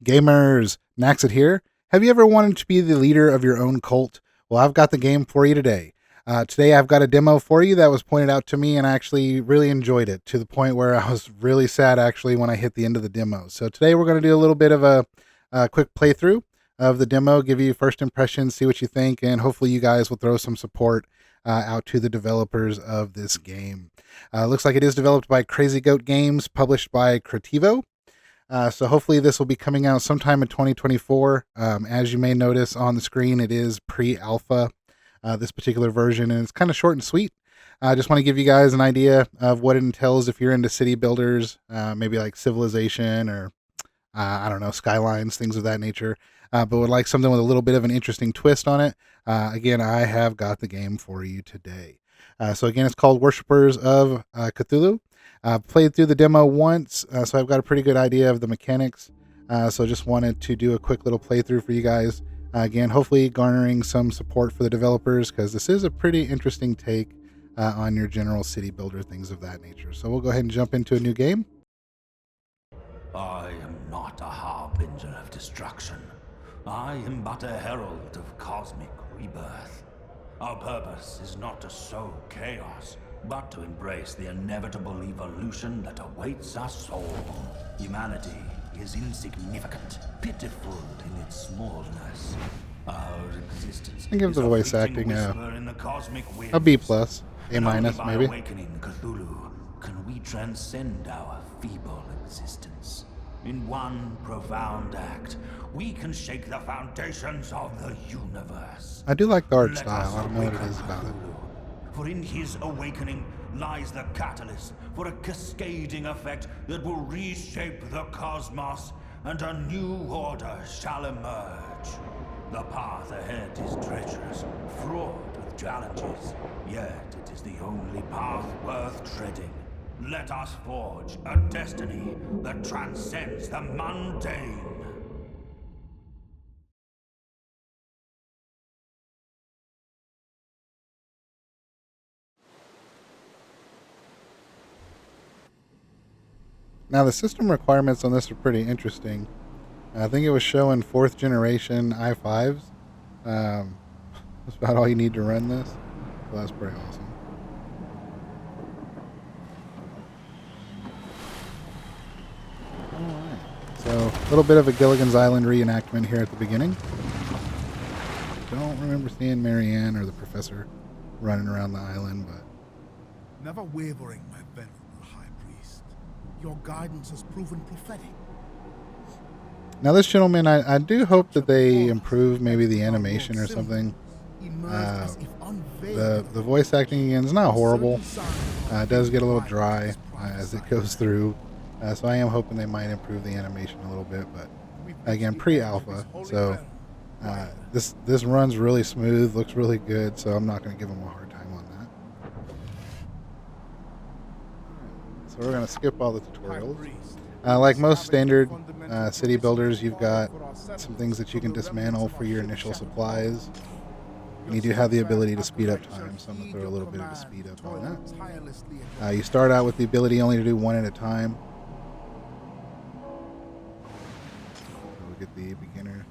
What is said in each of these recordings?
Gamers, Naxit here. Have you ever wanted to be the leader of your own cult? Well, I've got the game for you today. Today I've got a demo for you that was pointed out to me, and I actually really enjoyed it to the point where I was really sad actually when I hit the end of the demo. So today we're going to do a little bit of a quick playthrough of the demo, give you first impressions, see what you think, and hopefully you guys will throw some support out to the developers of this game. Looks like it is developed by Crazy Goat Games, published by Creativo. So hopefully this will be coming out sometime in 2024. As you may notice on the screen, it is pre-alpha, this particular version, and it's kind of short and sweet. I just want to give you guys an idea of what it entails if you're into city builders, maybe like Civilization or, I don't know, Skylines, things of that nature, but would like something with a little bit of an interesting twist on it. Again, I have got the game for you today. So again, it's called Worshippers of Cthulhu. Played through the demo once, so I've got a pretty good idea of the mechanics. So just wanted to do a quick little playthrough for you guys. Again, hopefully garnering some support for the developers, because this is a pretty interesting take on your general city builder, things of that nature. So we'll go ahead and jump into a new game. I am not a harbinger of destruction. I am but a herald of cosmic rebirth. Our purpose is not to sow chaos, but to embrace the inevitable evolution that awaits us all. Humanity is insignificant, pitiful in its smallness. Our existence I give the voice acting a B plus, A minus maybe. Awakening Cthulhu, can we transcend our feeble existence? In one profound act, we can shake the foundations of the universe. I do like the art style. I don't know what it is about it. For in his awakening lies the catalyst for a cascading effect that will reshape the cosmos, and a new order shall emerge. The path ahead is treacherous, fraught with challenges, yet it is the only path worth treading. Let us forge a destiny that transcends the mundane. Now the system requirements on this are pretty interesting. I think it was showing 4th generation i5s. That's about all you need to run this. So that's pretty awesome. Alright. So a little bit of a Gilligan's Island reenactment here at the beginning. Don't remember seeing Marianne or the professor running around the island, but Never wavering, my venerable high priest. Your guidance has proven prophetic. now this gentleman, I do hope that they improve maybe the animation or something. The voice acting again is not horrible. It does get a little dry as it goes through, so I am hoping they might improve the animation a little bit. But again, pre-alpha, so this runs really smooth, looks really good. So I'm not going to give them a hard time on that. So we're going to skip all the tutorials. Like most standard city builders, you've got some things that you can dismantle for your initial supplies. And you do have the ability to speed up time, so I'm going to throw a little bit of a speed up on that. You start out with the ability only to do one at a time. We'll get the beginner.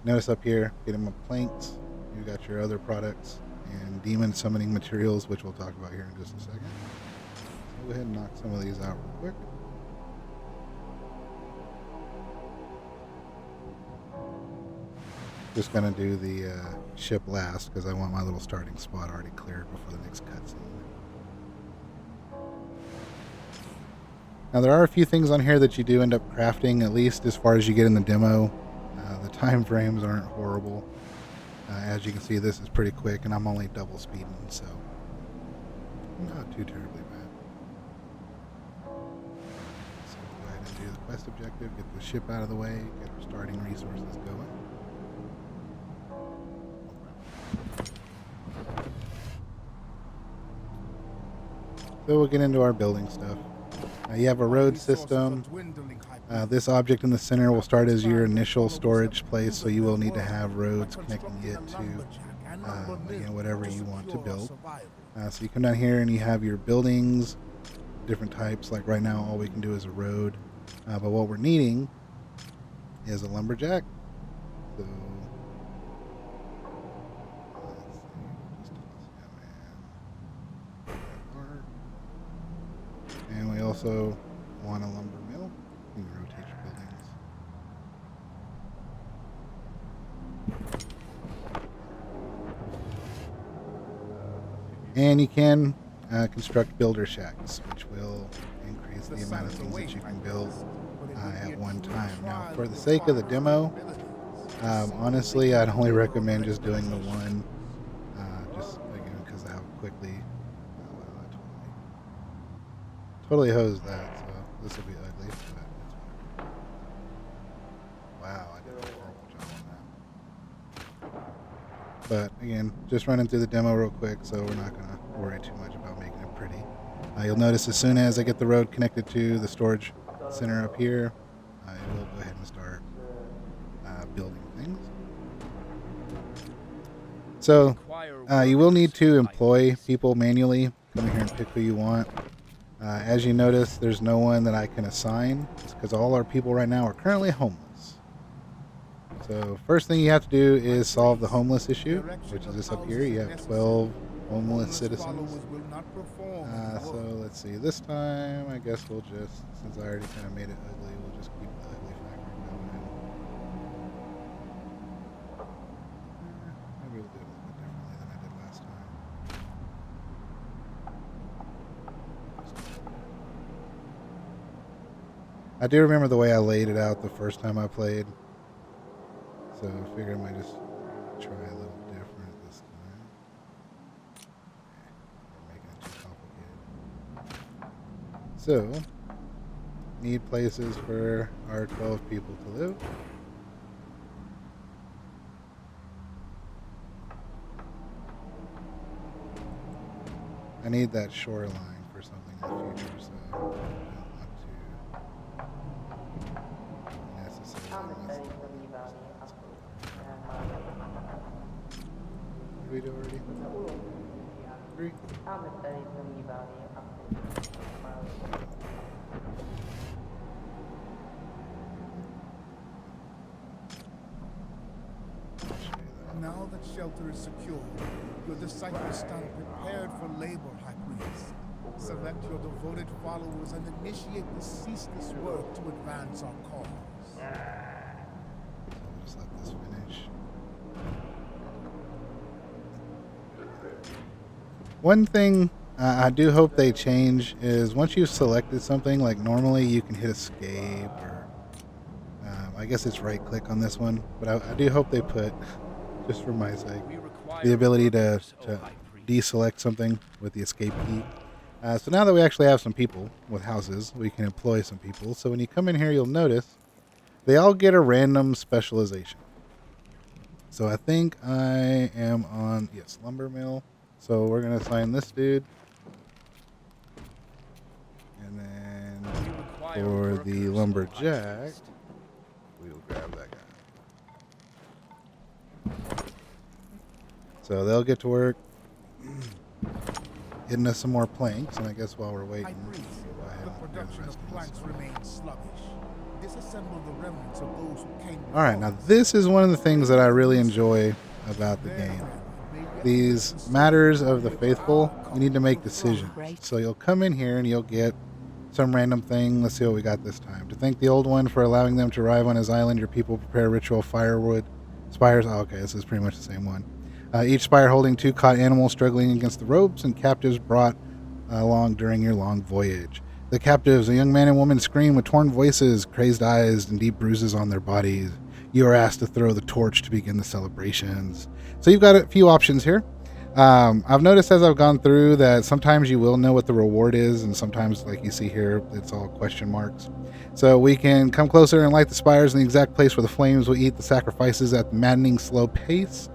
Notice up here, get them planks. You got your other products and demon summoning materials, which we'll talk about here in just a second. So go ahead and knock some of these out real quick. Just gonna do the ship last because I want my little starting spot already cleared before the next cutscene. Now there are a few things on here that you do end up crafting, at least as far as you get in the demo. The time frames aren't horrible. As you can see, this is pretty quick, and I'm only double speeding, so not too terribly bad. So go ahead and do the quest objective, get the ship out of the way, get our starting resources going. So we'll get into our building stuff. You have a road system. This object in the center will start as your initial storage place, so you will need to have roads connecting it to whatever you want to build. So you come down here and you have your buildings, different types. Like right now, all we can do is a road. But what we're needing is a lumberjack. So let's see, we'll just toss him in. And we also want a lumber mill. You can rotate your buildings. And you can construct builder shacks, which will increase the amount of things that you can build at one time. Now, for the sake of the demo, honestly, I'd only recommend just doing the one, just again because of how quickly. Oh, wow, I totally hosed that, so this will be ugly. But it's whatever. Wow, I did a horrible job on that. But again, just running through the demo real quick, so we're not going to worry too much about making it pretty. You'll notice as soon as I get the road connected to the storage center up here, it will go ahead and start building things. So you will need to employ people manually. Come in here and pick who you want. As you notice, there's no one that I can assign. It's because all our people right now are currently homeless. So first thing you have to do is solve the homeless issue, which is this up here. You have 12 homeless citizens. So let's see. This time, I guess we'll just, since I already kind of made it ugly, we'll just keep the ugly factor going. Maybe we'll do it a little bit differently than I did last time. I do remember the way I laid it out the first time I played. So I figured I might just try a little different this time. We're making it too complicated. So, need places for our 12 people to live. I need that shoreline for something in the future, so I don't want to necessarily mess up. What did we do already? 3? Now that shelter is secure, your disciples stand prepared for labor, High Priest. Select your devoted followers and initiate the ceaseless work to advance our cause. So we'll just let this finish. One thing I do hope they change is once you've selected something, like normally you can hit escape or I guess it's right click on this one, but I do hope they put, just for my sake, the ability to deselect something with the escape key. So now that we actually have some people with houses, we can employ some people. So when you come in here, you'll notice they all get a random specialization. So I think I am on, yes, lumber mill. So we're going to assign this dude. And then for the lumberjack, we will grab that guy. So they'll get to work getting us some more planks, and I guess while we're waiting, The production of planks remains sluggish. Disassemble the remnants of those who came. All right, now this is one of the things that I really enjoy about the game. These matters of the faithful, you need to make decisions. So you'll come in here and you'll get some random thing. Let's see what we got this time. To thank the old one for allowing them to arrive on his island, your people prepare ritual firewood. Spires, oh, okay, this is pretty much the same one. Each spire holding 2 caught animals struggling against the ropes and captives brought along during your long voyage. The captives, a young man and woman, scream with torn voices, crazed eyes, and deep bruises on their bodies. You are asked to throw the torch to begin the celebrations. So you've got a few options here. I've noticed as I've gone through that sometimes you will know what the reward is, and sometimes, like you see here, it's all question marks. So we can come closer and light the spires in the exact place where the flames will eat the sacrifices at maddening slow pace.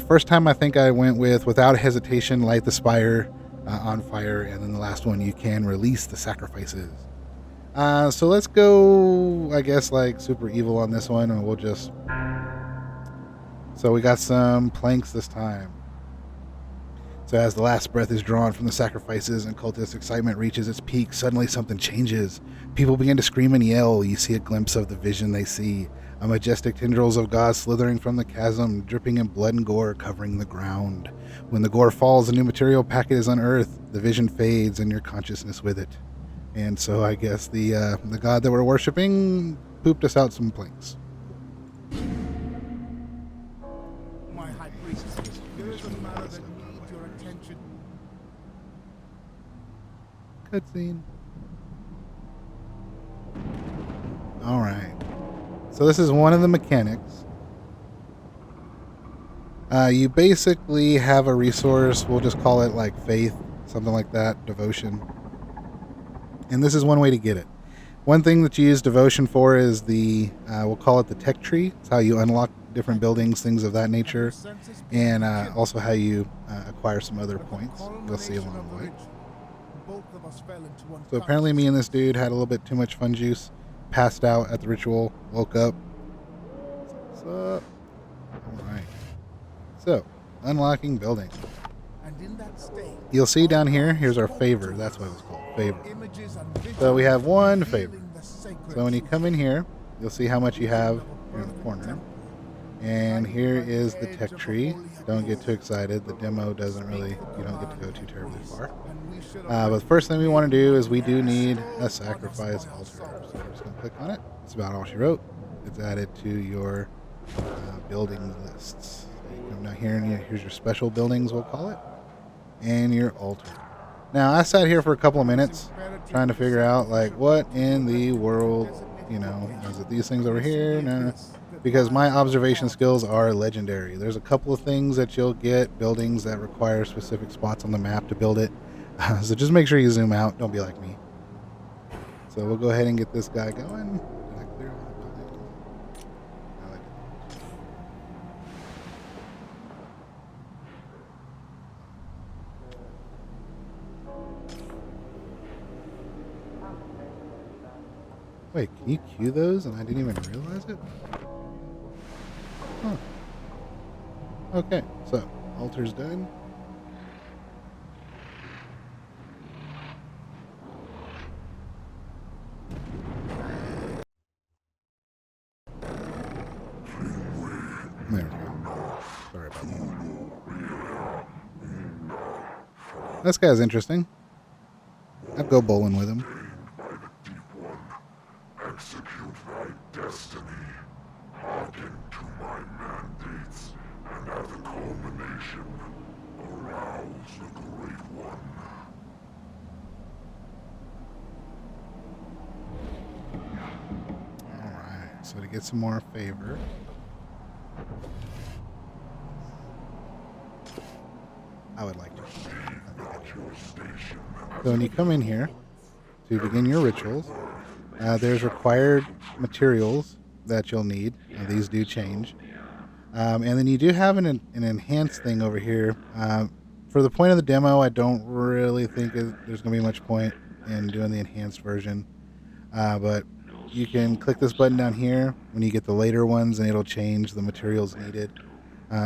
First time I think I went with, without hesitation, light the spire on fire, and then the last one, you can release the sacrifices. So let's go, I guess, like super evil on this one, and we'll just... So we got some planks this time. So as the last breath is drawn from the sacrifices and cultist excitement reaches its peak, suddenly something changes. People begin to scream and yell. You see a glimpse of the vision they see. A majestic tendrils of God slithering from the chasm, dripping in blood and gore, covering the ground. When the gore falls, a new material packet is unearthed. The vision fades and your consciousness with it. And so I guess the God that we're worshiping pooped us out some planks. My high priest, there is a matter that needs your attention. Cutscene. All right. So this is one of the mechanics. You basically have a resource. We'll just call it like faith, something like that, devotion. And this is one way to get it. One thing that you use devotion for is the, we'll call it the tech tree. It's how you unlock different buildings, things of that nature. And also how you acquire some other points. You'll see along the way. So apparently me and this dude had a little bit too much fun juice. Passed out at the ritual. Woke up. What's up? Alright. So, unlocking building. You'll see down here, here's our favor. That's what it's called. Favor. So we have one favor. So when you come in here, you'll see how much you have here in the corner. And here is the tech tree. Don't get too excited. The demo doesn't really, you don't get to go too terribly far. But the first thing we want to do is we do need a sacrifice altar. So we're just going to click on it. That's about all she wrote. It's added to your building lists. So you come down here and here's your special buildings, we'll call it, and your altar. Now, I sat here for a couple of minutes trying to figure out, like, what in the world, you know, is it these things over here? No. Because my observation skills are legendary. There's a couple of things that you'll get, buildings that require specific spots on the map to build it. So just make sure you zoom out. Don't be like me. So we'll go ahead and get this guy going. Did I clear all the buildings? No, I didn't. Wait, can you queue those and I didn't even realize it? Huh. Okay, so altar's done. There we go. Sorry about that. This guy's interesting. I'd go bowling with him. Execute thy destiny. Hearken to my mandates, and at the culmination, arouse the Great One. Alright, so to get some more favor. I would like to. So when you come in here to begin your rituals, there's required materials that you'll need. These do change. And then you do have an enhanced thing over here. For the point of the demo, I don't really think there's going to be much point in doing the enhanced version. But you can click this button down here when you get the later ones, and it'll change the materials needed.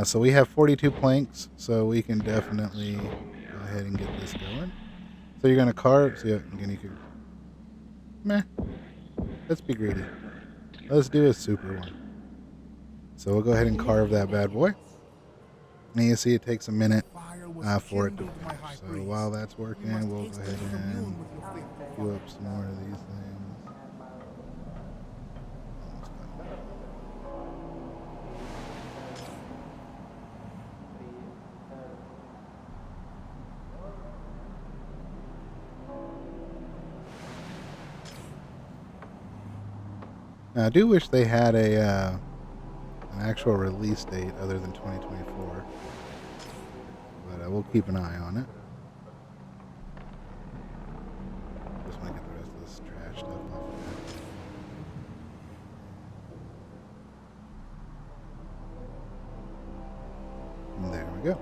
So we have 42 planks, so we can definitely go ahead and get this going. So you're going to carve. So again, you can... Meh. Let's be greedy. Let's do a super one. So we'll go ahead and carve that bad boy. And you see it takes a minute for it to finish. So while that's working, we'll go ahead and do up some more of these things. Now, I do wish they had an actual release date other than 2024, but we'll keep an eye on it. Just want to get the rest of this trash stuff off of there. And there we go.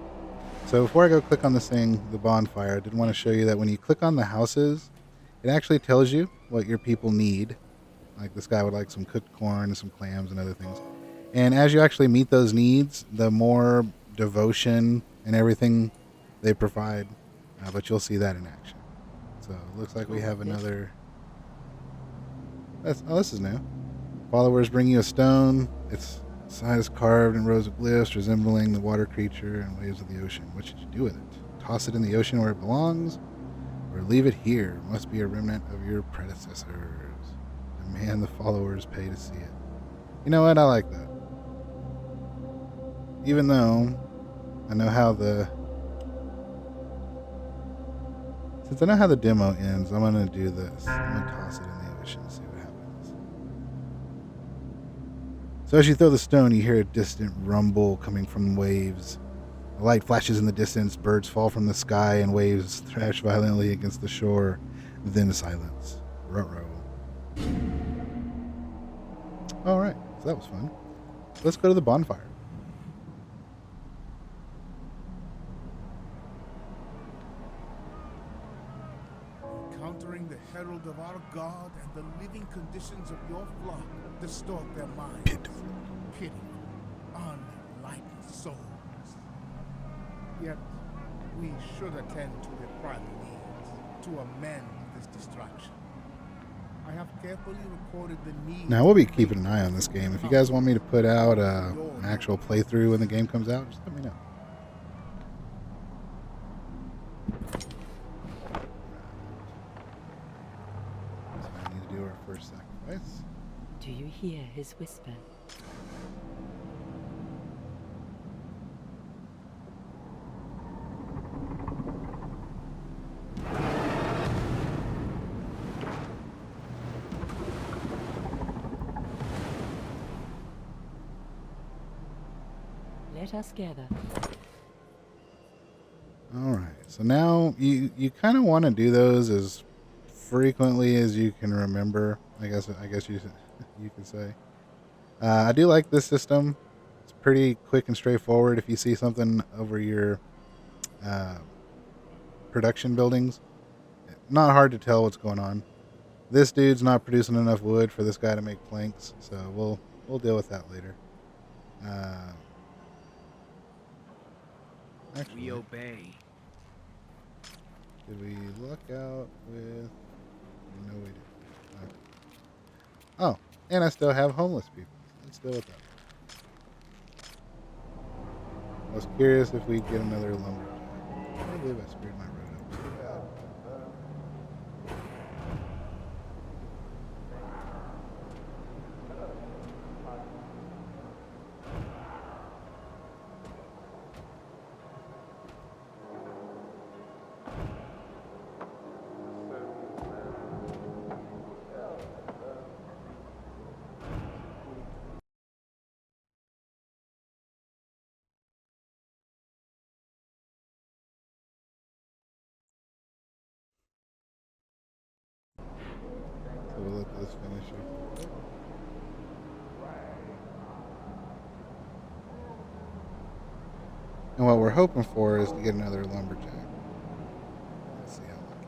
So before I go click on this thing, the bonfire, I did want to show you that when you click on the houses, it actually tells you what your people need. Like this guy would like some cooked corn and some clams and other things. And as you actually meet those needs, the more devotion and everything they provide, but you'll see that in action. So it looks like we have another. This is new. Followers bring you a stone. Its side is carved in rows of glyphs resembling the water creature and waves of the ocean. What should you do with it? Toss it in the ocean where it belongs, or leave it here? Must be a remnant of your predecessors. Demand the followers pay to see it. You know what? I like that. Even though I know how since I know how the demo ends, I'm gonna do this. I'm gonna toss it in the ocean and see what happens. So as you throw the stone, you hear a distant rumble coming from waves. A light flashes in the distance, birds fall from the sky, and waves thrash violently against the shore. Then silence. Ruh-roh. Alright, so that was fun. Let's go to the bonfire. Encountering the herald of our God and the living conditions of your flock distort their minds. Pitiful, unenlightened souls. Yet, we should attend to their primal needs to amend this distraction. I have carefully recorded the needs. Now, we'll be keeping an eye on this game. If you guys want me to put out an actual playthrough when the game comes out, just let me know. So I need to do our first sacrifice. Do you hear his whisper? Let us gather. All right. So now you kind of want to do those as frequently as you can remember. I guess you could say. I do like this system. It's pretty quick and straightforward. If you see something over your production buildings, not hard to tell what's going on. This dude's not producing enough wood for this guy to make planks, so we'll deal with that later. Actually, We obey. did we luck out with? No, we didn't. Okay. Oh, and I still have homeless people. Let's deal with that. I was curious if we'd get another lumberjack. I can't believe I screwed my road up so bad. So we'll let this finish up. And what we're hoping for is to get another lumberjack. Let's see how lucky.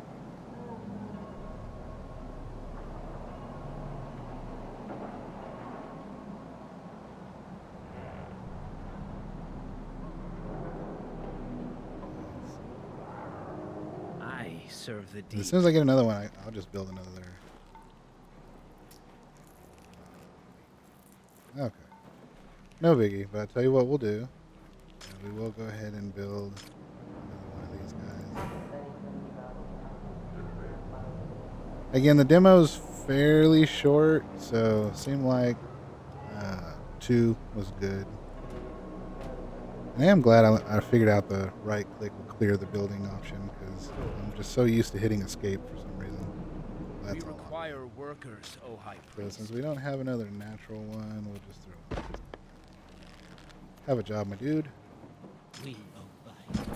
I serve the And deep. as soon as I get another one, I'll just build another. Okay. No biggie, but I'll tell you what we'll do. We will go ahead and build another one of these guys. Again, the demo's fairly short, so it seemed like 2 was good. I am glad I figured out the right click will clear the building option, because I'm just so used to hitting escape for some reason. We That's all. require workers, O High So Priest. since we don't have another natural one, we'll just throw it. Have a job, my dude. We obey.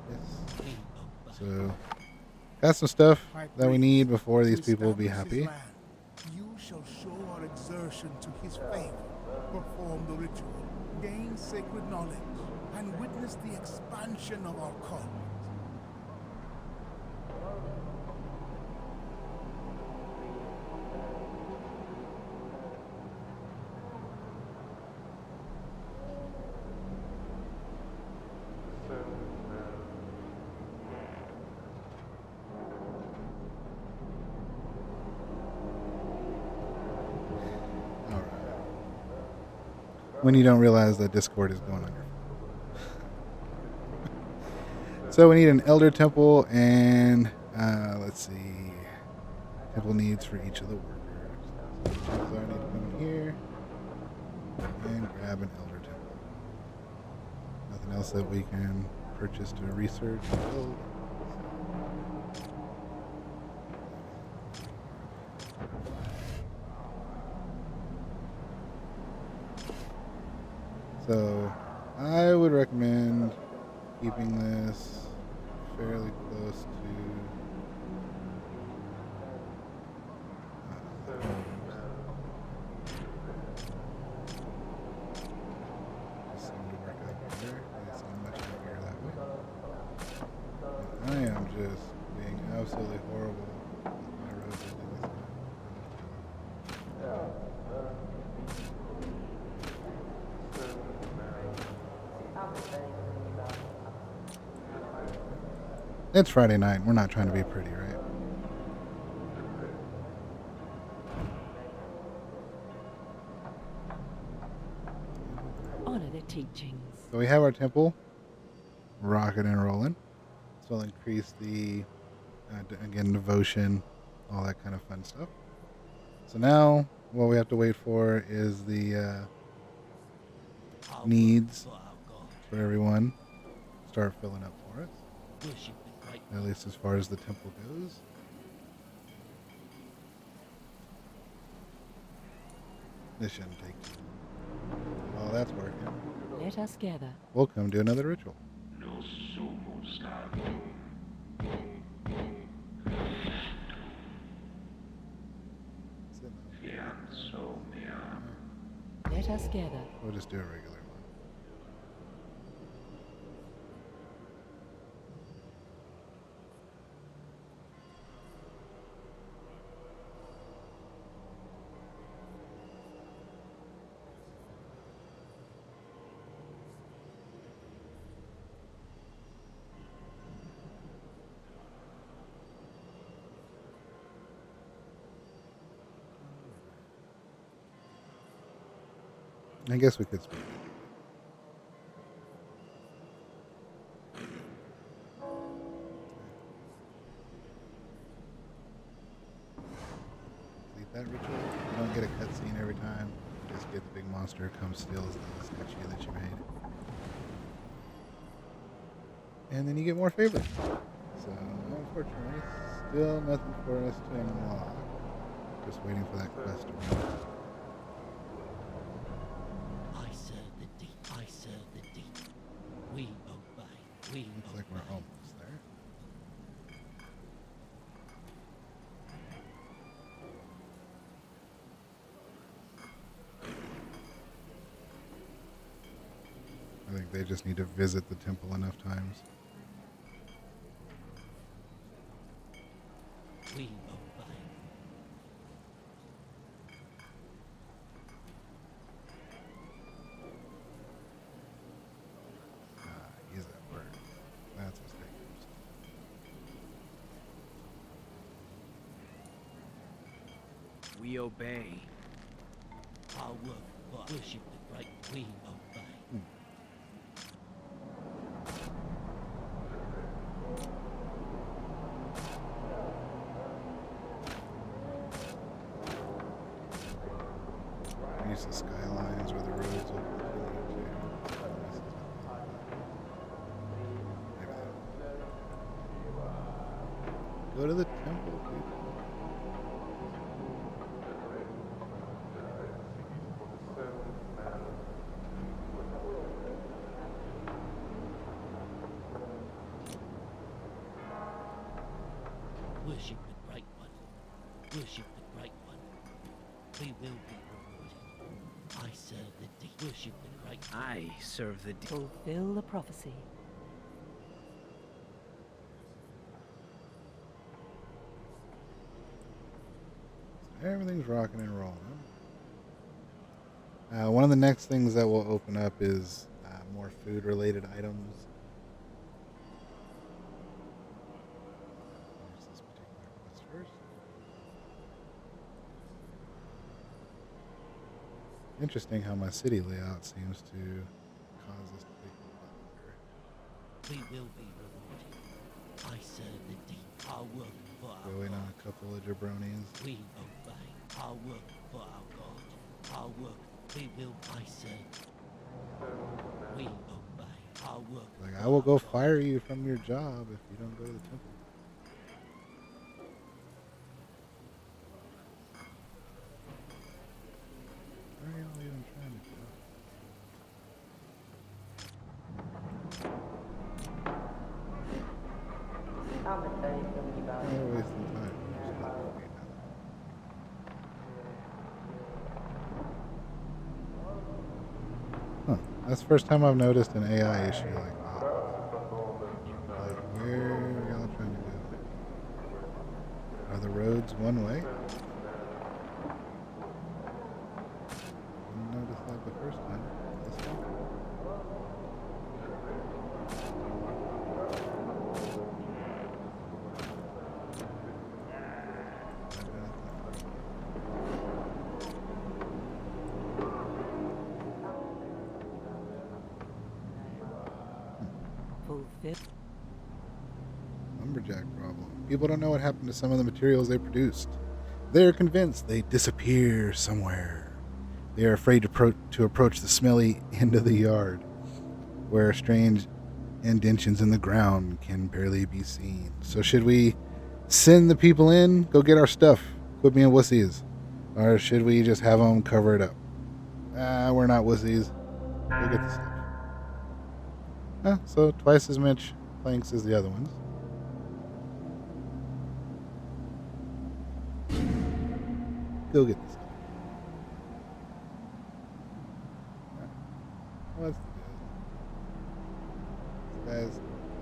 Yes. We obey. So, got some stuff that we need before these people will be establish his happy. land, you shall show our exertion to his favor, perform the ritual, gain sacred knowledge, and witness the expansion of our cult. when you don't realize that Discord is going on your phone. So we need an Elder Temple and let's see, temple needs for each of the workers. So I need to come in here and grab an Elder Temple. Nothing else that we can purchase to research or build. So I would recommend keeping this fairly close to the homes. Just seem to work out better. They seem much happier that way. And I am just being absolutely horrible with my rotating this time. It's Friday night. We're not trying to be pretty, right? Honor the teachings. So we have our temple rocking and rolling. This will increase the, again, devotion, all that kind of fun stuff. So now what we have to wait for is the needs for everyone start filling up for us. At least as far as the temple goes. This shouldn't take too long. Oh, that's working. Let us gather. We'll come do another ritual. Let us gather. We'll just do a regular one. I guess we could speak. Complete that ritual. You don't get a cutscene every time. You just get the big monster come steals the statue that you made. And then you get more favors. So, unfortunately, still nothing for us to unlock. Just waiting for that quest to run. I serve the deep. We obey. We Looks like we're almost there. I think they just need to visit the temple enough times. We obey. Use that word. That's mistake. We obey. Our work, worship the great. We obey. Use the skylines or the roads will continue to. Maybe that. Go to the temple, people. Worship the great one. Worship the great one. We will be rewarded. I serve the deep. Worship the great one. I serve the deep. Fulfill the prophecy. Everything's rocking and rolling. One of the next things that will open up is more food-related items. Here's this particular quest first. Interesting how my city layout seems to cause this to take a lot longer. We will be rewarded. I serve the deep. Our work for our Going on God. a couple of jabronis. We obey. Our work for our God. Our work. We will. I serve. We obey. Our work. Like, for I will our go God. fire you from your job if you don't go to the temple. Where are y'all even trying to go? They're wasting time. Just let it be now. Huh. That's the first time I've noticed an AI issue like that. Like, where are y'all trying to go? Are the roads one way? Didn't notice that the first time. This one? Fulfill. Lumberjack problem. People don't know what happened to some of the materials they produced. They're convinced they disappear somewhere. They are afraid to approach the smelly end of the yard, where strange indentions in the ground can barely be seen. So should we send the people in, go get our stuff, quit being wussies? Or should we just have them cover it up? We're not wussies. Go get the stuff. So twice as much planks as the other ones. Go get the stuff. What's the deal?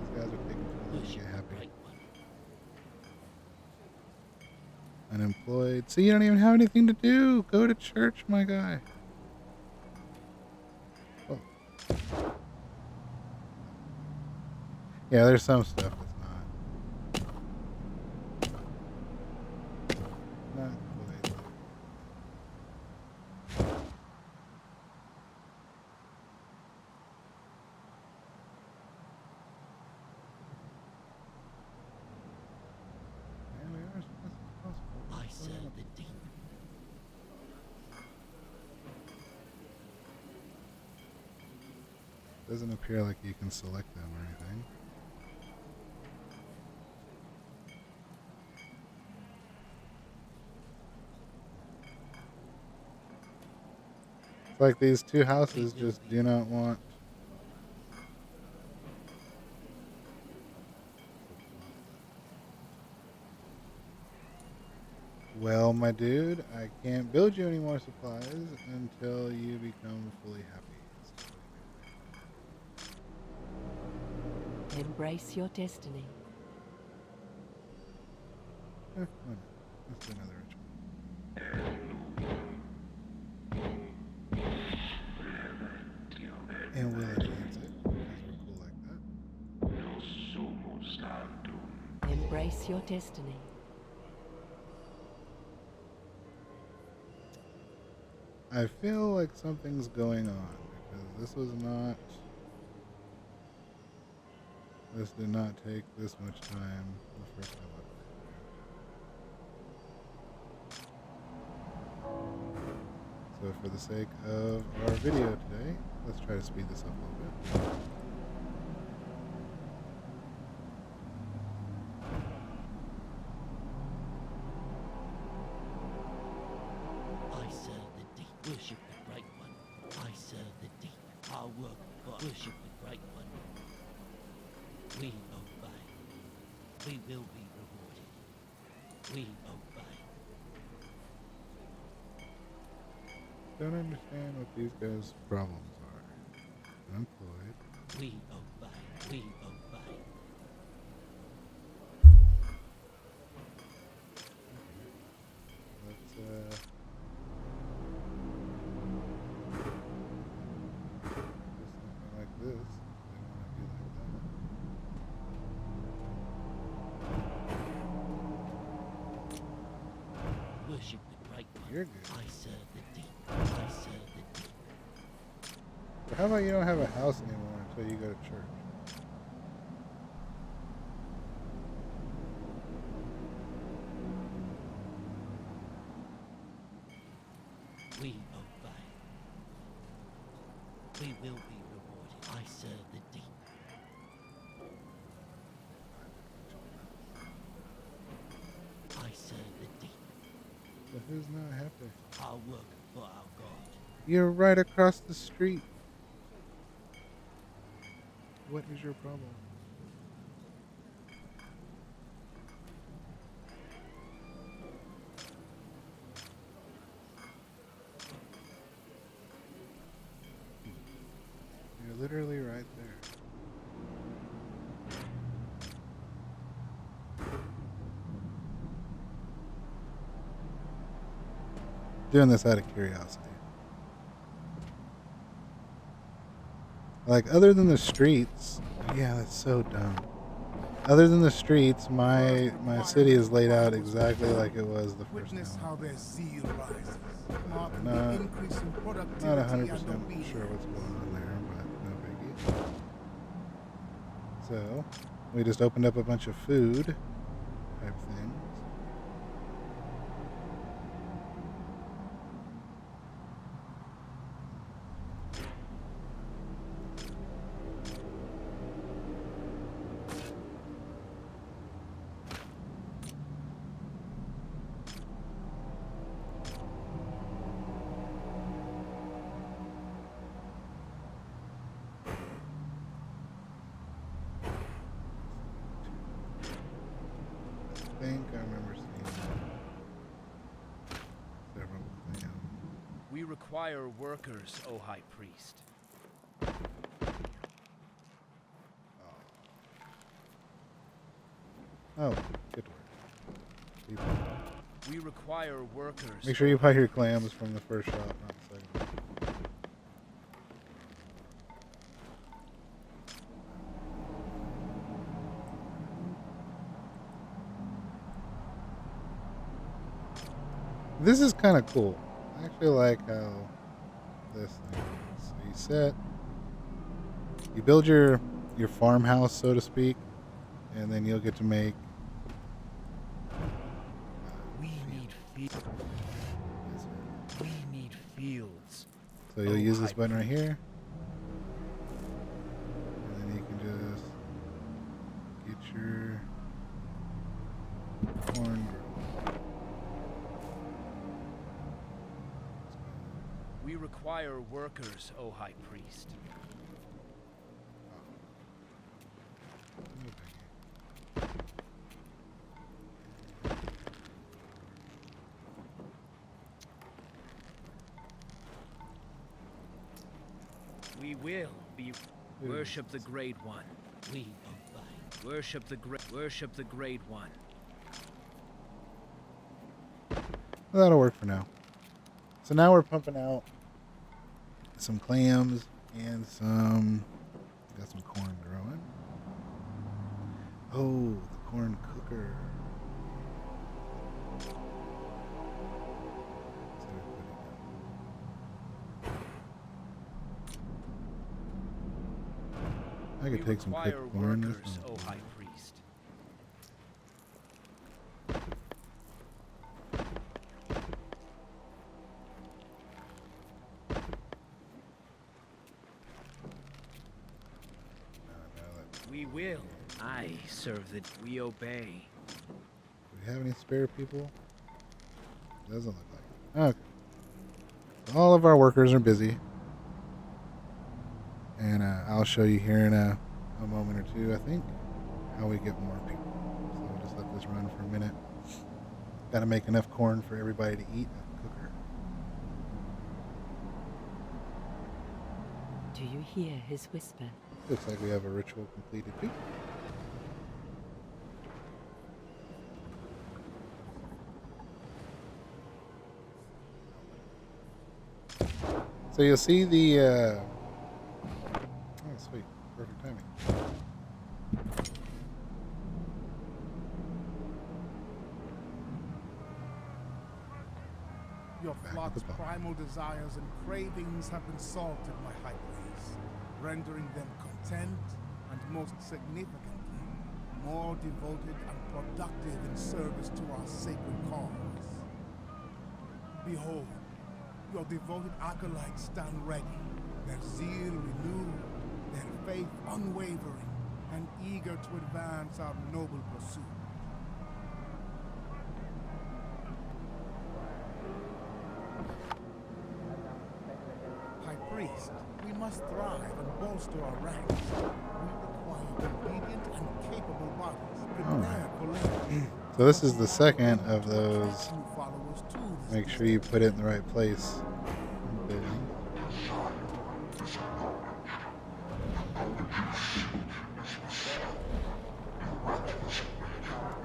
These guys are taking too long to Worship get the happy. Great One. Unemployed. So you don't even have anything to do. Go to church, my guy. Oh. Yeah, there's some stuff that's not quite. Man, we are as fast as possible. I serve the deep. Doesn't appear like you can select them or anything. It's like these two houses just do not want. Well, my dude, I can't build you any more supplies until you become fully happy. Embrace your destiny. Why not? Let's do another ritual. And we'll enhance it because we're cool like that. Embrace your destiny. I feel like something's going on because this was not. This did not take this much time the first time I played. So for the sake of our video today, let's try to speed this up a little bit. I serve the deep. Worship the Great One. I serve the deep. Our work for worship the Great One. We obey. We will be rewarded. We obey. Don't understand what these guys' problems are. Unemployed. We obey. We obey. Let's do something like this. They want to do like that. Worship the Great One. You're good. I serve the deep. I serve the deep. So how about you don't have a house anymore until you go to church? We obey. We will be rewarded. I serve the deep. I serve the deep. But who's not happy? I work for our God. You're right across the street. What is your problem? You're literally right there. Doing this out of curiosity. Like, other than the streets, yeah, that's so dumb. Other than the streets, my city is laid out exactly like it was the first Witness time. how their zeal rises, marking Not- the increase in productivity Not and 100% obedience. sure what's going on there, but no biggie. So, we just opened up a bunch of food type things. I think I remember seeing several things. We require workers, O High Priest. Oh, good work. People. We require workers. Make sure you buy your clams from the first shop, not the second. This is kind of cool. I actually like how this thing is. So you set, you build your farmhouse, so to speak, and then you'll get to make. We need fields. We need fields. So you'll Oh, use this I- button right here, and then you can just get your corn grown. We require workers, O High Priest. We will be worship the Great One. We obey. Worship the Great One. Well, that'll work for now. So now we're pumping out some clams and got some corn growing. Oh, the corn cooker. I could We take some require cooked corn. This workers, one's O good. High Priest. We will. I serve the. We obey. Do we have any spare people? Doesn't look like it. Okay. So all of our workers are busy. And I'll show you here in a moment or two, I think, how we get more people. So we'll just let this run for a minute. Got to make enough corn for everybody to eat at the cooker. Do you hear his whisper? Looks like we have a ritual completed too. So you'll see the oh sweet, perfect timing. Your Back the heart's ball. primal desires and cravings have been salted, my high priest, rendering them content and, most significantly, more devoted and productive in service to our sacred cause. Behold, your devoted acolytes stand ready, their zeal renewed, their faith unwavering, and eager to advance our noble pursuit. High Priest, we must thrive and bolster our ranks. We require obedient and capable bodies prepared for labor. So this is the second of those. Attract new followers to this Make sure you put it in the right place. Building.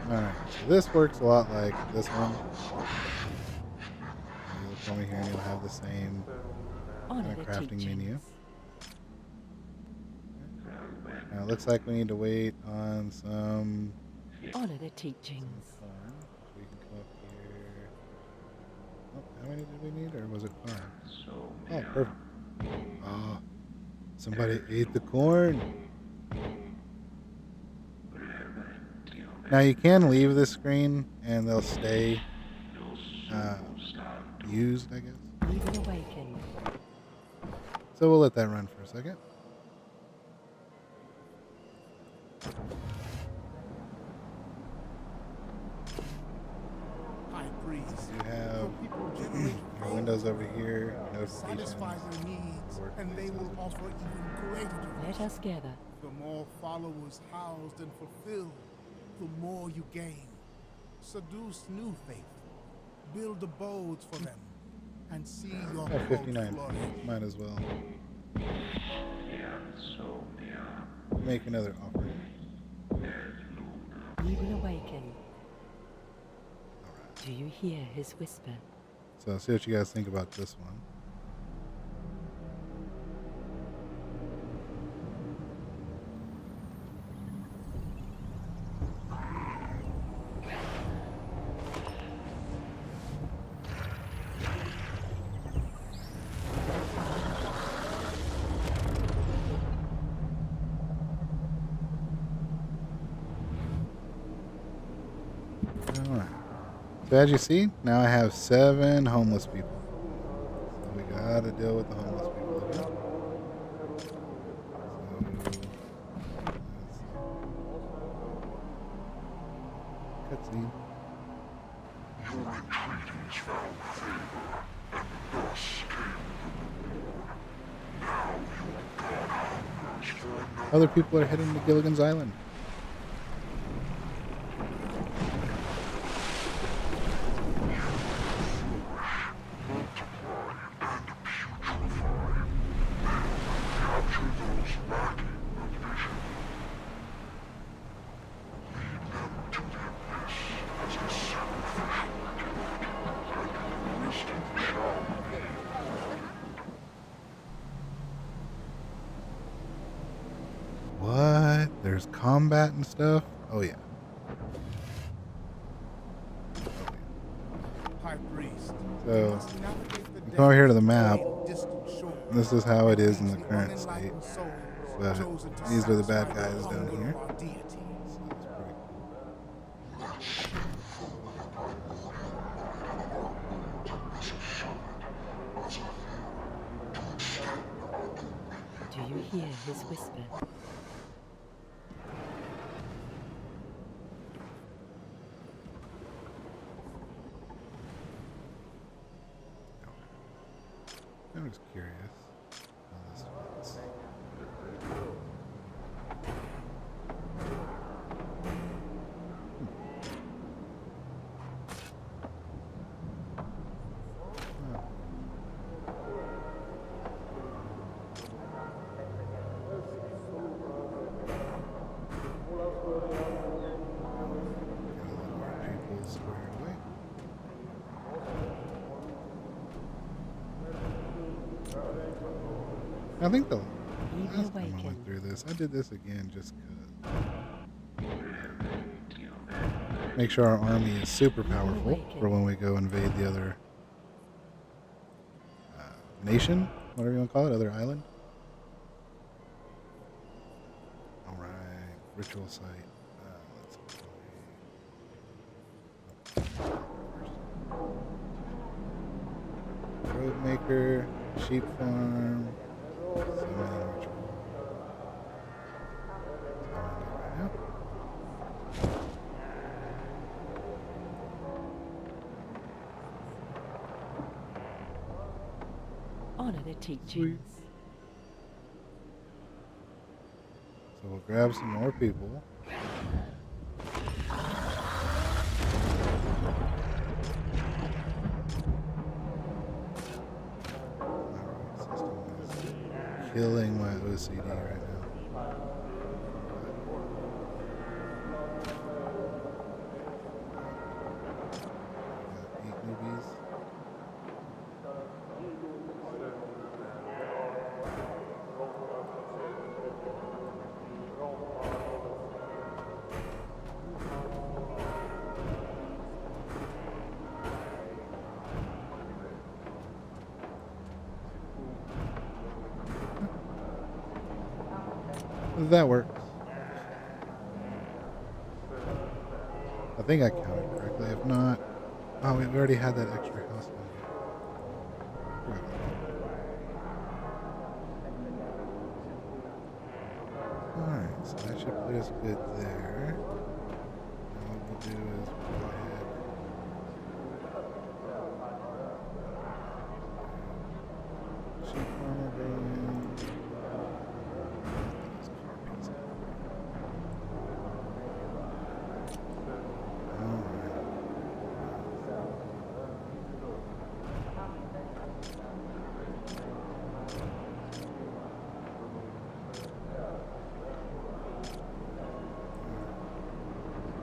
Alright, so this works a lot like this one. You'll come over here and you'll have the same Honor kind of the crafting menu. teachings. Now it looks like we need to wait on some Honor the teachings. corn. So we can come up here. Oh, how many did we need, or was it corn? Oh, perfect. Oh, somebody ate the corn. Now you can leave this screen and they'll stay used, I guess. Even awakened. So we'll let that run for a second. High Priest. You have Your people generate your faith windows over here, your satisfy notifications. their needs, work and they will places. offer even greater Let devotion. us gather. The more followers housed and fulfilled, the more you gain. Seduce new faith, build abodes for them, and see your Got cult 59. flourish. Might as well make another offering. Even awakened. Do you hear his whisper? So see what you guys think about this one. Alright. So as you see, now I have 7 homeless people. So we gotta deal with the homeless people again. So cutscene. Your entreaties found favor, and thus came the reward. Now your god hungers for another. Other people are heading to Gilligan's Island. Capture those lacking the vision. Lead them to the abyss as a sacrificial activity, and wisdom shall be. What? There's combat and stuff? Oh yeah. High Priest. So, you must navigate the come over here to the depths map. of distant shores. This is how it is in the These current state. unenlightened souls But chosen to these are the bad satisfy the guys down hunger here. of our deity. So that's pretty cool. Do you hear his whisper? I'm just curious how this fits. People squared away. I think the Even last time I went awakened. through this, I did this again just because. Make sure our army is super powerful for when we go invade the other nation, whatever you want to call it, other island. All right, ritual site. Let's play. Road maker, sheep farm. Summoning ritual. Right now. Honor the teachings. So we'll grab some more people. Killing my OCD right now. Got 8 newbies. That works. I think I counted correctly. If not, oh, we already had that extra house down here. Alright, so that should put us good there. Now what we'll do is we'll go ahead. Sheep farmer going.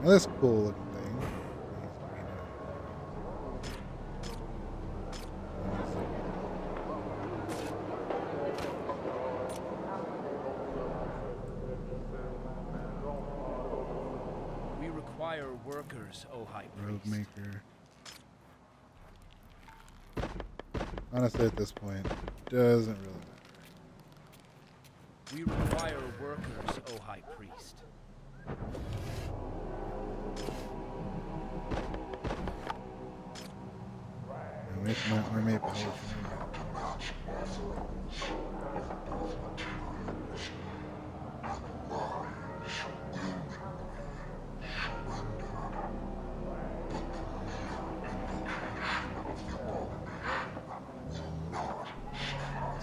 Well, that's a cool looking thing. We require workers, O High Road Priest. maker. Honestly, at this point, doesn't really matter. We require workers, O High Priest. Now make my army powerful.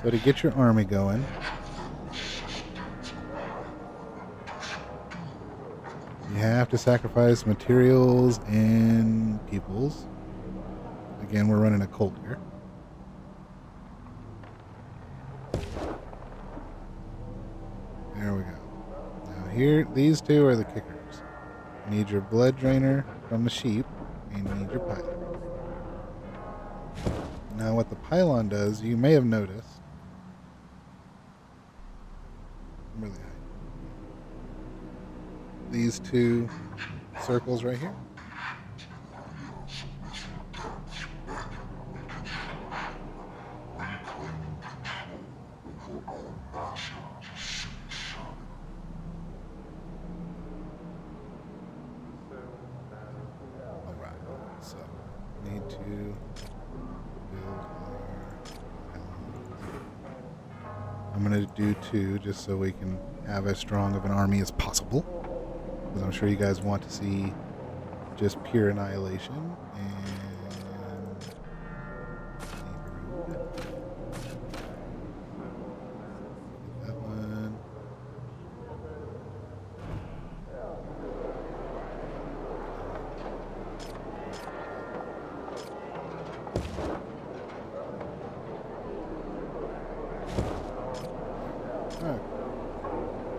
So to get your army going, you have to sacrifice materials and peoples. Again, we're running a cult here. There we go. Now here, these two are the kickers. You need your blood drainer from the sheep, and you need your pylon. Now what the pylon does, you may have noticed. Really high. These two circles right here. Alright, so need to build our I'm going to do 2 just so we can have as strong of an army as possible. Because I'm sure you guys want to see just pure annihilation. And that one. Alright.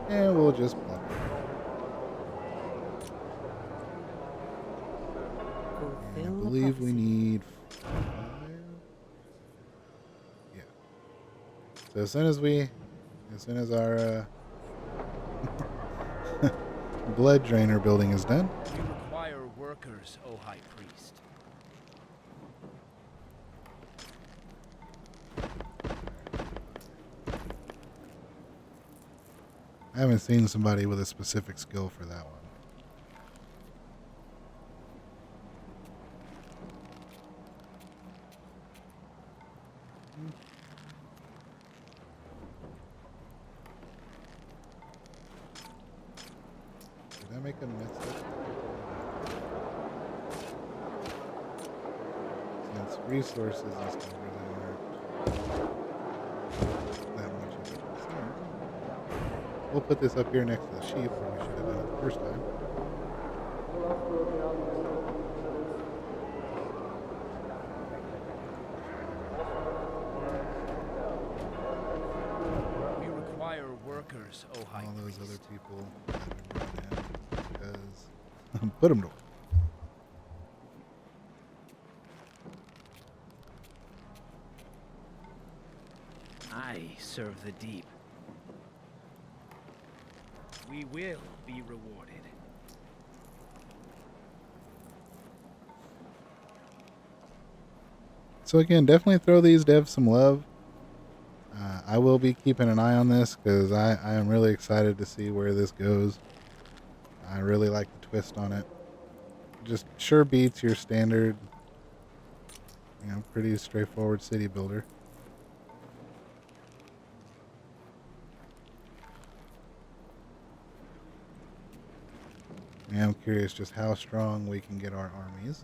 And we'll just block it. I Fulfill the believe we prophecy. need 5. Yeah. So as soon as our blood drainer building is done, We require workers, O High Priest. I haven't seen somebody with a specific skill for that one. Did I make a mistake? Since resources and stuff really aren't that much of a concern. We'll put this up here next to the sheep where we should have done it the first time. We require workers, oh high All those priest. other people that we brought in because put them to work. I serve the deep. We will be rewarded. So again, definitely throw these devs some love. I will be keeping an eye on this because I am really excited to see where this goes. I really like the twist on it. Just sure beats your standard, pretty straightforward city builder. I am curious just how strong we can get our armies.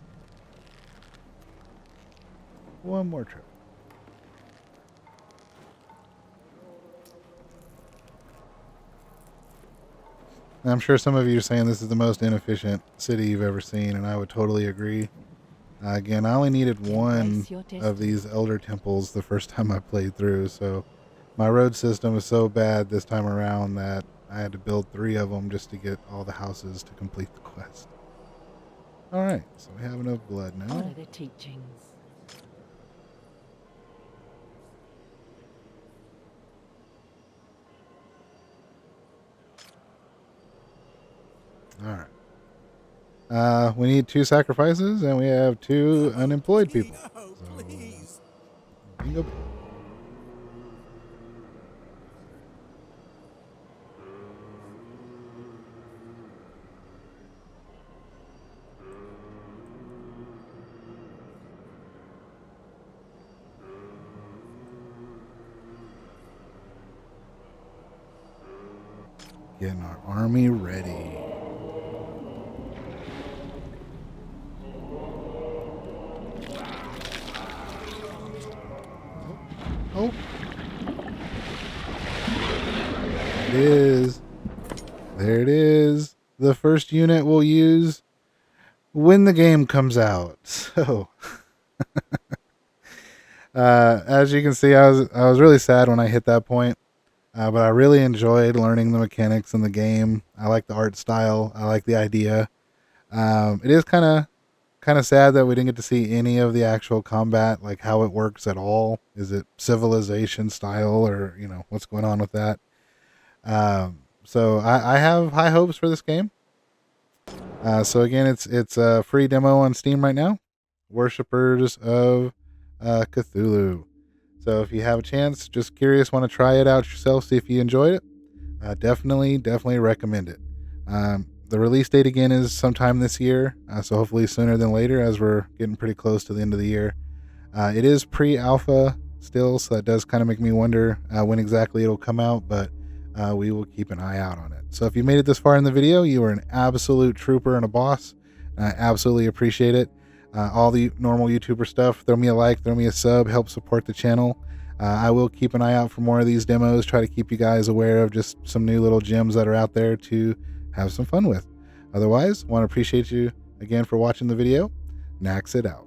One more trip. And I'm sure some of you are saying this is the most inefficient city you've ever seen, and I would totally agree. Again, I only needed one Embrace your of these destiny. elder temples the first time I played through, so my road system is so bad this time around that I had to build 3 of them just to get all the houses to complete the quest. Alright, so we have enough blood now. Honor the teachings. Alright. We need 2 sacrifices, and we have 2 unemployed people. Oh, So, please. bingo. Getting our army ready. Oh. There it is. There it is. The first unit we'll use when the game comes out. So, as you can see, I was really sad when I hit that point. But I really enjoyed learning the mechanics in the game. I like the art style. I like the idea. It is kind of sad that we didn't get to see any of the actual combat, like how it works at all. Is it civilization style, or what's going on with that? So I have high hopes for this game. So again, it's a free demo on Steam right now. Worshippers of Cthulhu. So if you have a chance, just curious, want to try it out yourself, see if you enjoyed it, definitely recommend it. The release date again is sometime this year, so hopefully sooner than later, as we're getting pretty close to the end of the year. It is pre-alpha still, so that does kind of make me wonder when exactly it'll come out, but we will keep an eye out on it. So if you made it this far in the video, you are an absolute trooper and a boss. I absolutely appreciate it. All the normal YouTuber stuff, throw me a like, throw me a sub, help support the channel. I will keep an eye out for more of these demos, try to keep you guys aware of just some new little gems that are out there to have some fun with. Otherwise, want to appreciate you again for watching the video. Nax it out.